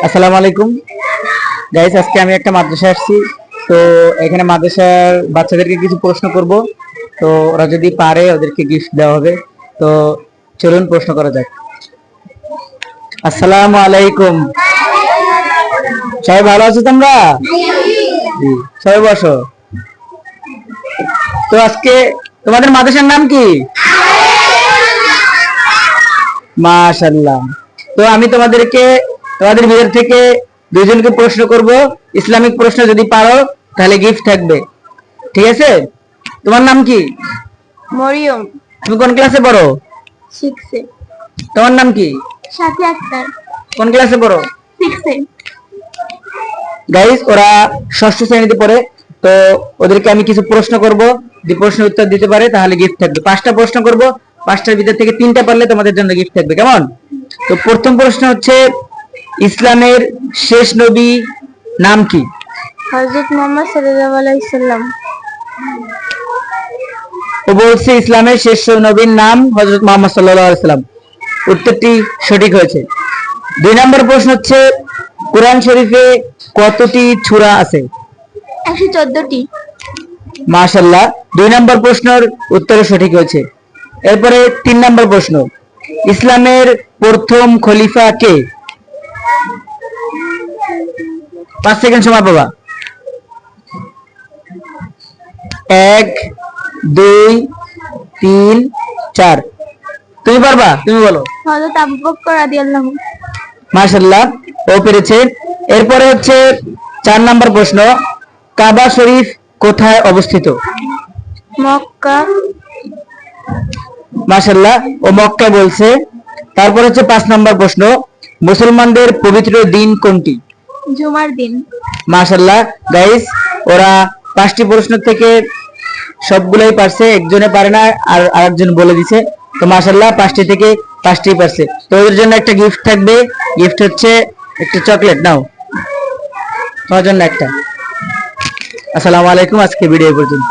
আসসালামু আলাইকুম গাইস, আজকে আমি একটা মাদ্রাসায় আসছি। তো এখানে মাদ্রাসার বাচ্চাদেরকে কিছু প্রশ্ন করব। তো ওরা যদি পারে ওদেরকে গিফট দেওয়া হবে। তো চলুন প্রশ্ন করা যাক। আসসালামু আলাইকুম। সবাই ভালো আছো তোমরা? জি। সবাই বসো। তো আজকে তোমাদের মাদ্রাসার নাম কি? মাশাআল্লাহ। তো আমি তোমাদের ভিতর থেকে দুইজনকে প্রশ্ন করব। ইসলামিক প্রশ্ন যদি পারো তাহলে গিফট থাকবে, ঠিক আছে? তোমার নাম কি? মরিয়ম। তুমি কোন ক্লাসে পড়ো? 6 এ। তোমার নাম কি? সাথী আক্তার। কোন ক্লাসে পড়ো? 6 এ। গাইস, ওরা ষষ্ঠ শ্রেণীতে পড়ে। তো ওদেরকে আমি কিছু প্রশ্ন করব, যদি প্রশ্নের উত্তর দিতে পারে তাহলে গিফট থাকবে। 5টা প্রশ্ন করব, 5টার ভিতর থেকে 3টা পারলে তোমাদের জন্য গিফট থাকবে, কেমন? তো প্রথম প্রশ্ন হচ্ছে, ইসলামের শেষ নবী নাম কি? হযরত মুহাম্মদ সাল্লাল্লাহু আলাইহি সাল্লাম। ও বলছে ইসলামের শেষ নবীর নাম হযরত মুহাম্মদ সাল্লাল্লাহু আলাইহি সাল্লাম। উত্তরটি সঠিক হয়েছে। 2 নম্বর প্রশ্ন হচ্ছে, কোরআন শরীফে কতটি সূরা আছে? 114টি। মাশাআল্লাহ, 2 নম্বর প্রশ্নের উত্তর সঠিক হয়েছে। এরপরে 3 নম্বর প্রশ্ন, ইসলামের প্রথম খলিফা কে? 5 সেকেন্ড সময় পাবা। 1 2 3 4। তুমি পারবা? তুমি বলো। হযরত আবু বকর রাদিয়াল্লাহু। মাশাআল্লাহ, ও পেরেছে। এরপরে হচ্ছে 4 নম্বর প্রশ্ন, কাবা শরীফ কোথায় অবস্থিত? মক্কা। মাশাআল্লাহ, ও মক্কা বলছে। তারপর হচ্ছে 5 নম্বর প্রশ্ন, মুসলমানদের পবিত্র দিন কোনটি? জুমার দিন। মাশাআল্লাহ গাইস, ওরা 5টি প্রশ্ন থেকে সবগুলাই পারছে, একজনে পারে না আর আরেকজন বলে দিছে। তো মাশাআল্লাহ 5টি থেকে 5টি পারছে। তো ওদের জন্য একটা গিফট থাকবে। গিফট হচ্ছে একটা চকলেট। নাও, তোমার জন্য একটা। আসসালামু আলাইকুম, আজকে ভিডিও পর্যন্ত।